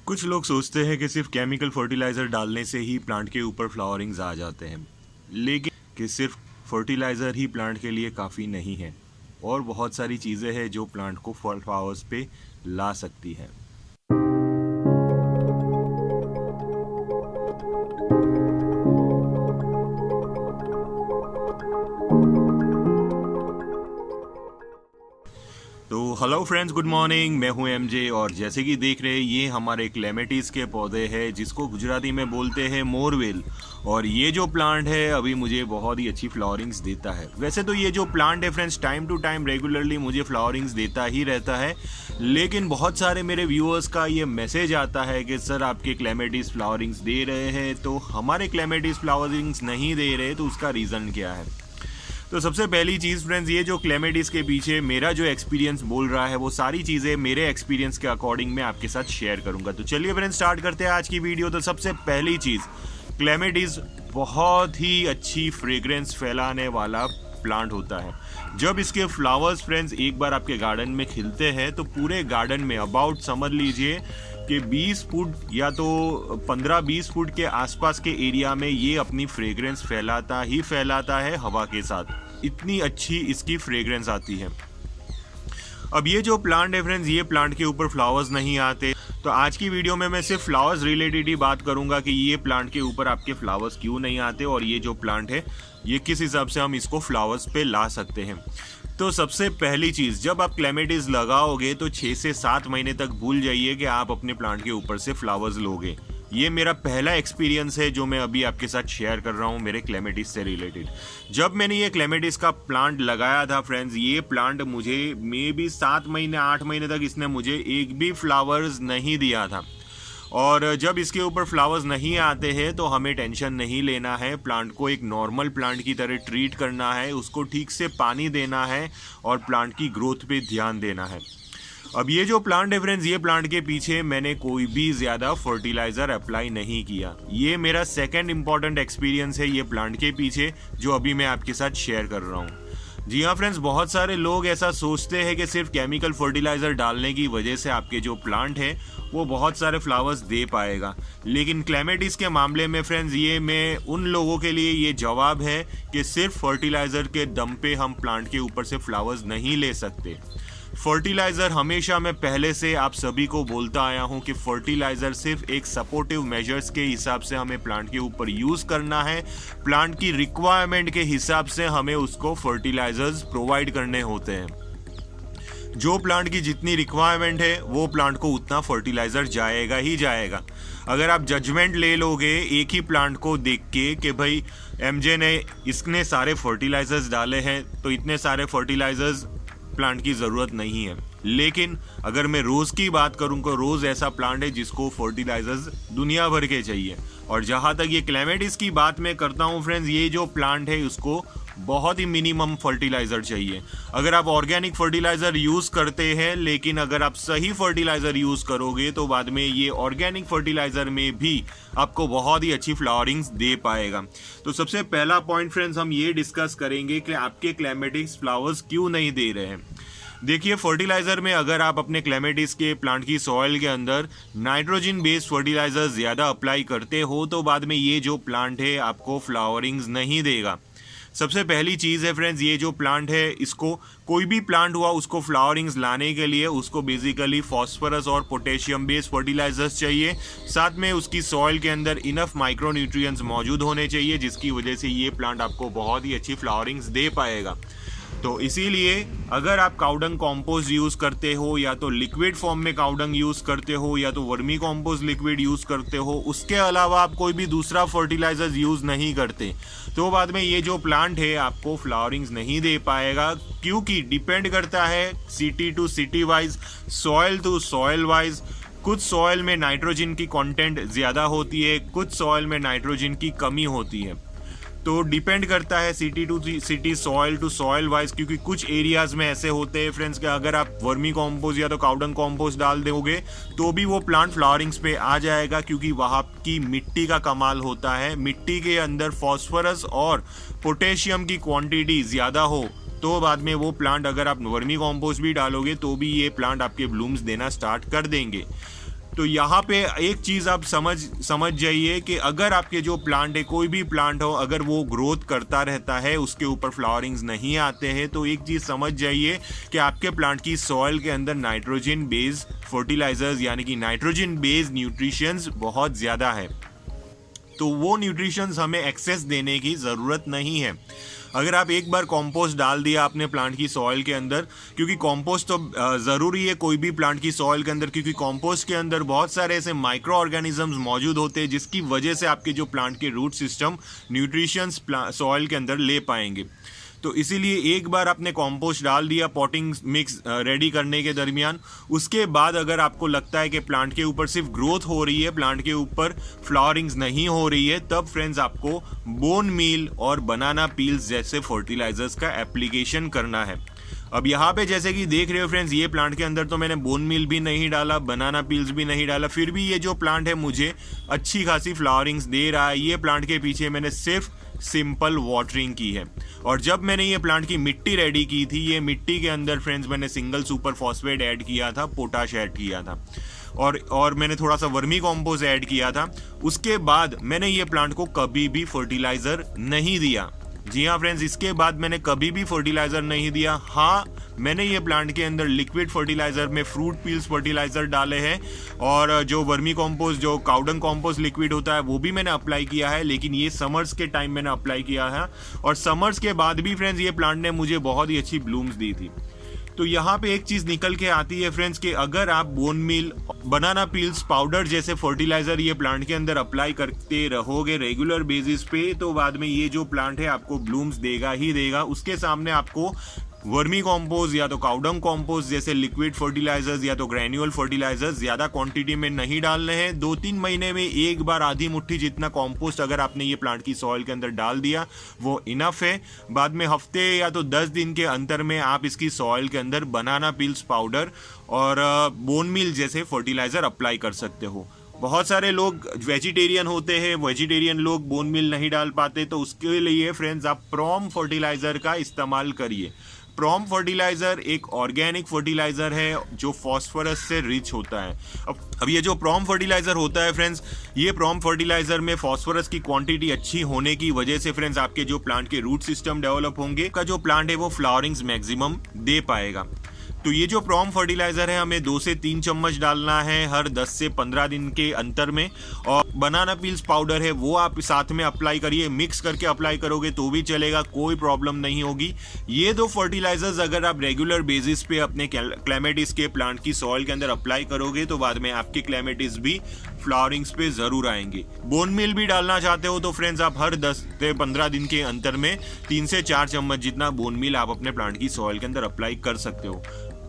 कुछ लोग सोचते हैं कि सिर्फ केमिकल फर्टिलाइज़र डालने से ही प्लांट के ऊपर फ्लावरिंग्स आ जाते हैं, लेकिन कि सिर्फ फर्टिलाइज़र ही प्लांट के लिए काफ़ी नहीं है और बहुत सारी चीज़ें हैं जो प्लांट को फ्लावर्स पे ला सकती हैं। तो हेलो फ्रेंड्स, गुड मॉर्निंग। मैं हूं एमजे और जैसे कि देख रहे हैं ये हमारे क्लेमेटिस के पौधे हैं जिसको गुजराती में बोलते हैं मोरवेल। और ये जो प्लांट है अभी मुझे बहुत ही अच्छी फ्लावरिंग्स देता है। वैसे तो ये जो प्लांट है friends time to time regularly मुझे फ्लावरिंग्स देता ही रहता है, लेकिन बहुत सारे मेरे व्यूअर्स का ये मैसेज आता है कि सर आपके क्लेमेटिस फ्लावरिंग्स दे रहे हैं तो हमारे क्लेमेटिस फ्लावरिंग्स नहीं दे रहे, तो उसका रीज़न क्या है। तो सबसे पहली चीज़ फ्रेंड्स, ये जो क्लेमेटिस के पीछे मेरा जो एक्सपीरियंस बोल रहा है वो सारी चीज़ें मेरे एक्सपीरियंस के अकॉर्डिंग मैं आपके साथ शेयर करूंगा। तो चलिए फ्रेंड्स स्टार्ट करते हैं आज की वीडियो। तो सबसे पहली चीज़, क्लेमेटिस बहुत ही अच्छी फ्रेग्रेंस फैलाने वाला प्लांट होता है। जब इसके फ्लावर्स फ्रेंड्स एक बार आपके गार्डन में खिलते हैं तो पूरे गार्डन में अबाउट समझ लीजिए कि 20 फुट या तो 15-20 फुट के आसपास के एरिया में ये अपनी फ्रेग्रेंस फैलाता ही फैलाता है हवा के साथ। इतनी अच्छी इसकी फ्रेग्रेंस आती है। अब ये जो प्लांट है फ्रेंड्स, ये प्लांट के ऊपर फ्लावर्स नहीं आते, तो आज की वीडियो में मैं सिर्फ फ्लावर्स रिलेटेड ही बात करूंगा कि ये प्लांट के ऊपर आपके फ्लावर्स क्यों नहीं आते और ये जो प्लांट है ये किस हिसाब से हम इसको फ्लावर्स पे ला सकते हैं। तो सबसे पहली चीज़, जब आप क्लेमेटिस लगाओगे तो 6 से 7 महीने तक भूल जाइए कि आप अपने प्लांट के ऊपर से फ्लावर्स लोगे। ये मेरा पहला एक्सपीरियंस है जो मैं अभी आपके साथ शेयर कर रहा हूँ मेरे क्लेमेटिस से रिलेटेड। जब मैंने ये क्लेमेटिस का प्लांट लगाया था फ्रेंड्स, ये प्लांट मुझे मे बी 7 महीने 8 महीने तक इसने मुझे एक भी फ्लावर्स नहीं दिया था। और जब इसके ऊपर फ्लावर्स नहीं आते हैं तो हमें टेंशन नहीं लेना है, प्लांट को एक नॉर्मल प्लांट की तरह ट्रीट करना है, उसको ठीक से पानी देना है और प्लांट की ग्रोथ पे ध्यान देना है। अब ये जो प्लांट है फ्रेंड्स, ये प्लांट के पीछे मैंने कोई भी ज़्यादा फर्टिलाइज़र अप्लाई नहीं किया। ये मेरा सेकंड इम्पॉर्टेंट एक्सपीरियंस है ये प्लांट के पीछे जो अभी मैं आपके साथ शेयर कर रहा हूँ। जी हाँ फ्रेंड्स, बहुत सारे लोग ऐसा सोचते हैं कि सिर्फ केमिकल फर्टिलाइज़र डालने की वजह से आपके जो प्लांट है वो बहुत सारे फ्लावर्स दे पाएगा, लेकिन क्लेमेटिस के मामले में फ्रेंड्स ये मैं उन लोगों के लिए ये जवाब है कि सिर्फ फर्टिलाइज़र के दम पे हम प्लांट के ऊपर से फ्लावर्स नहीं ले सकते। फर्टिलाइज़र हमेशा मैं पहले से आप सभी को बोलता आया हूं कि फर्टिलाइज़र सिर्फ एक सपोर्टिव मेजर्स के हिसाब से हमें प्लांट के ऊपर यूज़ करना है। प्लांट की रिक्वायरमेंट के हिसाब से हमें उसको फर्टिलाइज़र्स प्रोवाइड करने होते हैं। जो प्लांट की जितनी रिक्वायरमेंट है वो प्लांट को उतना फर्टिलाइज़र जाएगा ही जाएगा। अगर आप जजमेंट ले लोगे एक ही प्लांट को देख के कि भाई एमजे ने इसने सारे फर्टिलाइज़र्स डाले हैं तो इतने सारे फर्टिलाइज़र्स प्लांट की ज़रूरत नहीं है, लेकिन अगर मैं रोज़ की बात करूं तो रोज़ ऐसा प्लांट है जिसको फर्टिलाइजर्स दुनिया भर के चाहिए। और जहां तक ये क्लेमेटिस की बात मैं करता हूं फ्रेंड्स, ये जो प्लांट है उसको बहुत ही मिनिमम फर्टिलाइज़र चाहिए। अगर आप ऑर्गेनिक फर्टिलाइज़र यूज़ करते हैं, लेकिन अगर आप सही फर्टिलाइज़र यूज़ करोगे तो बाद में ये ऑर्गेनिक फर्टिलाइज़र में भी आपको बहुत ही अच्छी फ्लावरिंग्स दे पाएगा। तो सबसे पहला पॉइंट फ्रेंड्स, हम ये डिस्कस करेंगे कि आपके क्लेमेटिस फ्लावर्स क्यों नहीं दे रहे हैं। देखिए, फर्टिलाइज़र में अगर आप अपने क्लेमेटिस के प्लांट की सॉइल के अंदर नाइट्रोजन बेस्ड फर्टिलाइज़र ज़्यादा अप्लाई करते हो तो बाद में ये जो प्लांट है आपको फ्लावरिंग्स नहीं देगा। सबसे पहली चीज़ है फ्रेंड्स, ये जो प्लांट है इसको कोई भी प्लांट हुआ उसको फ्लावरिंग्स लाने के लिए उसको बेसिकली फॉस्फोरस और पोटेशियम बेस्ड फर्टिलाइजर्स चाहिए। साथ में उसकी सॉइल के अंदर इनफ माइक्रोन्यूट्रिएंट्स मौजूद होने चाहिए जिसकी वजह से ये प्लांट आपको बहुत ही अच्छी फ्लावरिंग्स दे पाएगा। तो इसीलिए अगर आप काउडंग कॉम्पोस्ट यूज़ करते हो या तो लिक्विड फॉर्म में काउडंग यूज़ करते हो या तो वर्मी कॉम्पोस्ट लिक्विड यूज़ करते हो, उसके अलावा आप कोई भी दूसरा फर्टिलाइज़र यूज़ नहीं करते, तो बाद में ये जो प्लांट है आपको फ्लावरिंग्स नहीं दे पाएगा, क्योंकि डिपेंड करता है city to city wise, soil to soil wise. कुछ सॉयल में नाइट्रोजन की कंटेंट ज़्यादा होती है, कुछ सॉयल में नाइट्रोजन की कमी होती है। तो डिपेंड करता है city to city, soil to soil wise, क्योंकि कुछ एरियाज़ में ऐसे होते हैं फ्रेंड्स कि अगर आप वर्मी कॉम्पोस्ट या तो काउडंग कॉम्पोस्ट डाल दोगे तो भी वो प्लांट फ्लावरिंग्स पे आ जाएगा, क्योंकि वहाँ की मिट्टी का कमाल होता है। मिट्टी के अंदर फॉस्फोरस और पोटेशियम की क्वांटिटी ज़्यादा हो तो बाद में वो प्लांट, अगर आप वर्मी कॉम्पोस्ट भी डालोगे तो भी ये प्लांट आपके ब्लूम्स देना स्टार्ट कर देंगे। तो यहाँ पे एक चीज़ आप समझ जाइए कि अगर आपके जो प्लांट है, कोई भी प्लांट हो, अगर वो ग्रोथ करता रहता है, उसके ऊपर फ्लावरिंग्स नहीं आते हैं, तो एक चीज़ समझ जाइए कि आपके प्लांट की सॉइल के अंदर नाइट्रोजन बेस्ड फर्टिलाइजर्स यानी कि नाइट्रोजन बेस्ड न्यूट्रिशंस बहुत ज़्यादा है। तो वो न्यूट्रिशंस हमें एक्सेस देने की ज़रूरत नहीं है। अगर आप एक बार कंपोस्ट डाल दिया अपने प्लांट की सॉइल के अंदर, क्योंकि कंपोस्ट तो ज़रूरी है कोई भी प्लांट की सॉइल के अंदर, क्योंकि कंपोस्ट के अंदर बहुत सारे ऐसे माइक्रो ऑर्गेनिजम्स मौजूद होते हैं जिसकी वजह से आपके जो प्लांट के रूट सिस्टम न्यूट्रिशंस सॉइल के अंदर ले पाएंगे। तो इसीलिए एक बार आपने कंपोस्ट डाल दिया पॉटिंग मिक्स रेडी करने के दरमियान, उसके बाद अगर आपको लगता है कि प्लांट के ऊपर सिर्फ ग्रोथ हो रही है, प्लांट के ऊपर फ्लावरिंग्स नहीं हो रही है, तब फ्रेंड्स आपको बोन मील और बनाना पील्स जैसे फर्टिलाइजर्स का एप्लीकेशन करना है। अब यहाँ पे जैसे कि देख रहे हो फ्रेंड्स, ये प्लांट के अंदर तो मैंने बोन मील भी नहीं डाला, बनाना पील्स भी नहीं डाला, फिर भी ये जो प्लांट है मुझे अच्छी खासी फ्लावरिंग्स दे रहा है। ये प्लांट के पीछे मैंने सिर्फ सिंपल वाटरिंग की है। और जब मैंने ये प्लांट की मिट्टी रेडी की थी, ये मिट्टी के अंदर फ्रेंड्स मैंने सिंगल सुपर फॉस्फेट ऐड किया था, पोटाश ऐड किया था, और मैंने थोड़ा सा वर्मी कॉम्पोस्ट ऐड किया था। उसके बाद मैंने ये प्लांट को कभी भी फर्टिलाइजर नहीं दिया। जी हाँ फ्रेंड्स, इसके बाद मैंने कभी भी फर्टिलाइजर नहीं दिया। हाँ, मैंने ये प्लांट के अंदर लिक्विड फर्टिलाइजर में फ्रूट पील्स फर्टिलाइजर डाले हैं, और जो वर्मी कॉम्पोस्ट, जो काउडंग कॉम्पोस्ट लिक्विड होता है, वो भी मैंने अप्लाई किया है, लेकिन ये समर्स के टाइम मैंने अप्लाई किया है। और समर्स के बाद भी फ्रेंड्स ये प्लांट ने मुझे बहुत ही अच्छी ब्लूम्स दी थी। तो यहाँ पे एक चीज़ निकल के आती है फ्रेंड्स कि अगर आप bone meal, banana peels powder जैसे फर्टिलाइजर ये प्लांट के अंदर अप्लाई करते रहोगे रेगुलर बेसिस पे, तो बाद में ये जो प्लांट है आपको ब्लूम्स देगा ही देगा। उसके सामने आपको वर्मी कॉम्पोस्ट या तो काउडंग कॉम्पोस्ट जैसे लिक्विड फर्टिलाइजर्स या तो ग्रैन्युअल फर्टिलाइजर्स ज़्यादा क्वांटिटी में नहीं डालने हैं। 2-3 महीने में एक बार आधी मुट्ठी जितना कॉम्पोस्ट अगर आपने ये प्लांट की सॉइल के अंदर डाल दिया, वो इनफ है। बाद में हफ्ते या तो 10 दिन के अंतर में आप इसकी सॉइल के अंदर बनाना पील्स पाउडर और बोन मील जैसे फर्टिलाइजर अप्लाई कर सकते हो। बहुत सारे लोग वेजिटेरियन होते हैं, वेजिटेरियन लोग बोन मील नहीं डाल पाते, तो उसके लिए फ्रेंड्स आप प्रॉम फर्टिलाइजर का इस्तेमाल करिए। प्रॉम फर्टिलाइजर एक ऑर्गेनिक फर्टिलाइजर है जो फॉस्फोरस से रिच होता है। अब ये जो प्रॉम फर्टिलाइजर होता है फ्रेंड्स, ये प्रॉम फर्टिलाइजर में फॉस्फोरस की क्वांटिटी अच्छी होने की वजह से फ्रेंड्स आपके जो प्लांट के रूट सिस्टम डेवलप होंगे, का जो प्लांट है वो फ्लावरिंग्स मैक्सिमम दे पाएगा। तो ये जो प्रॉम फर्टिलाइजर है हमें 2 से 3 चम्मच डालना है हर 10 से 15 दिन के अंतर में। और बनाना पील्स पाउडर है वो आप साथ में अप्लाई करिए, मिक्स करके अप्लाई करोगे तो भी चलेगा, कोई प्रॉब्लम नहीं होगी। ये 2 फर्टिलाइजर्स अगर आप रेगुलर बेसिस पे अपने क्लेमेटिस के प्लांट की सॉइल के अंदर अप्लाई करोगे तो बाद में आपके क्लेमेटिस भी फ्लावरिंग्स पे जरूर आएंगे। बोन मील भी डालना चाहते हो तो फ्रेंड्स आप हर 10 से 15 दिन के अंतर में 3 से 4 चम्मच जितना बोन मील आप अपने प्लांट की सॉइल के अंदर अप्लाई कर सकते हो।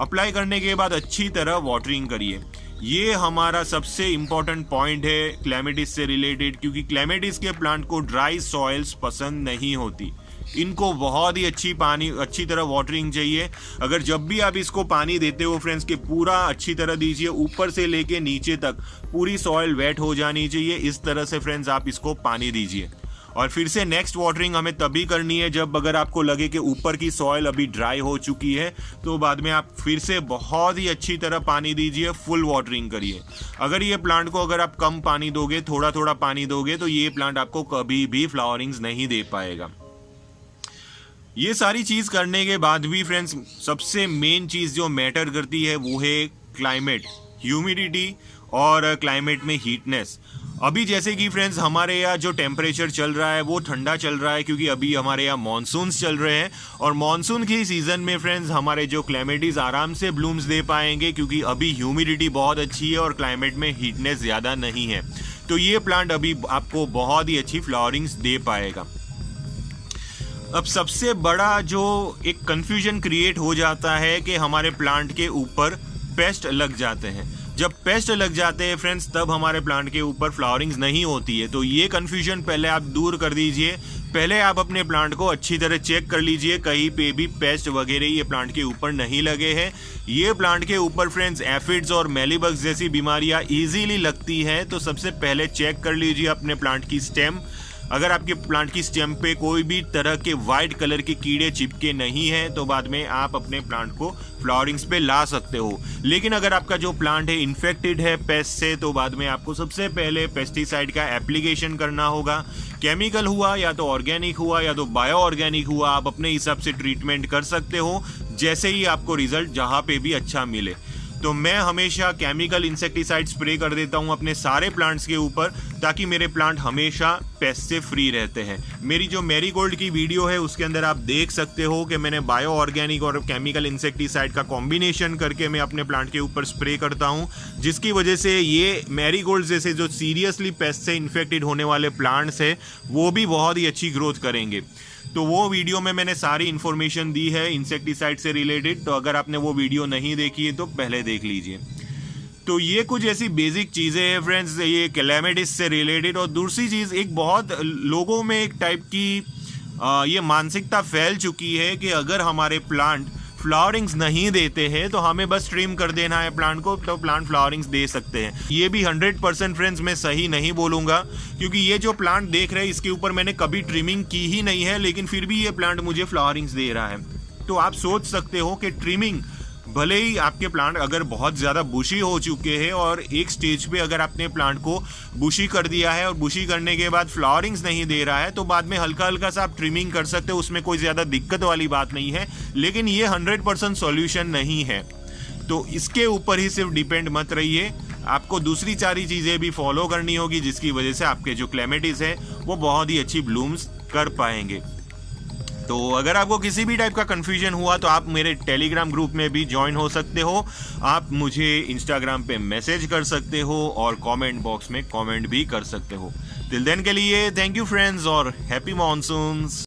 अप्लाई करने के बाद अच्छी तरह वाटरिंग करिए। ये हमारा सबसे इम्पॉर्टेंट पॉइंट है क्लेमेटिस से रिलेटेड, क्योंकि क्लेमेटिस के प्लांट को ड्राई सॉइल्स पसंद नहीं होती। इनको बहुत ही अच्छी तरह वाटरिंग चाहिए। अगर जब भी आप इसको पानी देते हो फ्रेंड्स कि पूरा अच्छी तरह दीजिए, ऊपर से लेके नीचे तक पूरी सॉइल वेट हो जानी चाहिए। इस तरह से फ्रेंड्स आप इसको पानी दीजिए। और फिर से नेक्स्ट वाटरिंग हमें तभी करनी है जब अगर आपको लगे कि ऊपर की सॉइल अभी ड्राई हो चुकी है, तो बाद में आप फिर से बहुत ही अच्छी तरह पानी दीजिए, फुल वाटरिंग करिए। अगर ये प्लांट को अगर आप कम पानी दोगे, थोड़ा थोड़ा पानी दोगे, तो ये प्लांट आपको कभी भी फ्लावरिंग्स नहीं दे पाएगा। ये सारी चीज़ करने के बाद भी फ्रेंड्स सबसे मेन चीज़ जो मैटर करती है वो है क्लाइमेट, ह्यूमिडिटी और क्लाइमेट में हीटनेस। अभी जैसे कि फ्रेंड्स हमारे यहाँ जो टेम्परेचर चल रहा है वो ठंडा चल रहा है, क्योंकि अभी हमारे यहाँ मानसून्स चल रहे हैं। और मानसून की सीज़न में फ्रेंड्स हमारे जो क्लेमेटिस आराम से ब्लूम्स दे पाएंगे, क्योंकि अभी ह्यूमिडिटी बहुत अच्छी है और क्लाइमेट में हीटनेस ज़्यादा नहीं है। तो ये प्लांट अभी आपको बहुत ही अच्छी फ्लावरिंग्स दे पाएगा। अब सबसे बड़ा जो एक कन्फ्यूजन क्रिएट हो जाता है कि हमारे प्लांट के ऊपर पेस्ट लग जाते हैं। जब पेस्ट लग जाते हैं फ्रेंड्स तब हमारे प्लांट के ऊपर फ्लावरिंग्स नहीं होती है। तो ये कन्फ्यूजन पहले आप दूर कर दीजिए। पहले आप अपने प्लांट को अच्छी तरह चेक कर लीजिए, कहीं पे भी पेस्ट वगैरह ये प्लांट के ऊपर नहीं लगे हैं। ये प्लांट के ऊपर फ्रेंड्स एफिड्स और मेलीबग्स जैसी बीमारियां इजीली लगती हैं, तो सबसे पहले चेक कर लीजिए अपने प्लांट की स्टेम। अगर आपके प्लांट की स्टेम पे कोई भी तरह के वाइट कलर के कीड़े चिपके नहीं हैं तो बाद में आप अपने प्लांट को फ्लावरिंग्स पे ला सकते हो। लेकिन अगर आपका जो प्लांट है इन्फेक्टेड है पेस्ट से तो बाद में आपको सबसे पहले पेस्टिसाइड का एप्लीकेशन करना होगा। केमिकल हुआ या तो ऑर्गेनिक हुआ या तो बायो ऑर्गेनिक हुआ, आप अपने हिसाब से ट्रीटमेंट कर सकते हो जैसे ही आपको रिजल्ट जहाँ पे भी अच्छा मिले। तो मैं हमेशा केमिकल इंसेक्टिसाइड स्प्रे कर देता हूँ अपने सारे प्लांट्स के ऊपर ताकि मेरे प्लांट हमेशा पेस्ट से फ्री रहते हैं। मेरी जो मैरीगोल्ड की वीडियो है उसके अंदर आप देख सकते हो कि मैंने बायो ऑर्गेनिक और केमिकल इंसेक्टिसाइड का कॉम्बिनेशन करके मैं अपने प्लांट के ऊपर स्प्रे करता हूँ, जिसकी वजह से ये मैरीगोल्ड जैसे जो सीरियसली पेस्ट से इन्फेक्टेड होने वाले प्लांट्स है वो भी बहुत ही अच्छी ग्रोथ करेंगे। तो वो वीडियो में मैंने सारी इन्फॉर्मेशन दी है इंसेक्टिसाइड से रिलेटेड, तो अगर आपने वो वीडियो नहीं देखी है तो पहले देख लीजिए। तो ये कुछ ऐसी बेसिक चीज़ें हैं फ्रेंड्स ये कैलेमिटीज से रिलेटेड। और दूसरी चीज़, एक बहुत लोगों में एक टाइप की ये मानसिकता फैल चुकी है कि अगर हमारे प्लांट फ्लावरिंग्स नहीं देते हैं तो हमें बस ट्रिम कर देना है प्लांट को तो प्लांट फ्लावरिंग्स दे सकते हैं। ये भी 100% फ्रेंड्स मैं सही नहीं बोलूँगा, क्योंकि ये जो प्लांट देख रहे हैं इसके ऊपर मैंने कभी ट्रिमिंग की ही नहीं है, लेकिन फिर भी ये प्लांट मुझे फ्लावरिंग्स दे रहा है। तो आप सोच सकते हो कि ट्रिमिंग, भले ही आपके प्लांट अगर बहुत ज़्यादा बुशी हो चुके हैं और एक स्टेज पे अगर आपने प्लांट को बुशी कर दिया है और बुशी करने के बाद फ्लावरिंग्स नहीं दे रहा है तो बाद में हल्का हल्का सा आप ट्रिमिंग कर सकते हो, उसमें कोई ज़्यादा दिक्कत वाली बात नहीं है। लेकिन ये 100% सॉल्यूशन नहीं है, तो इसके ऊपर ही सिर्फ डिपेंड मत रहिए, आपको दूसरी सारी चीज़ें भी फॉलो करनी होगी जिसकी वजह से आपके जो क्लेमेटिस है वो बहुत ही अच्छी ब्लूम्स कर पाएंगे। तो अगर आपको किसी भी टाइप का कन्फ्यूजन हुआ तो आप मेरे टेलीग्राम ग्रुप में भी ज्वाइन हो सकते हो, आप मुझे इंस्टाग्राम पे मैसेज कर सकते हो और कमेंट बॉक्स में कमेंट भी कर सकते हो। टिल देन के लिए थैंक यू फ्रेंड्स और हैप्पी मॉनसून्स।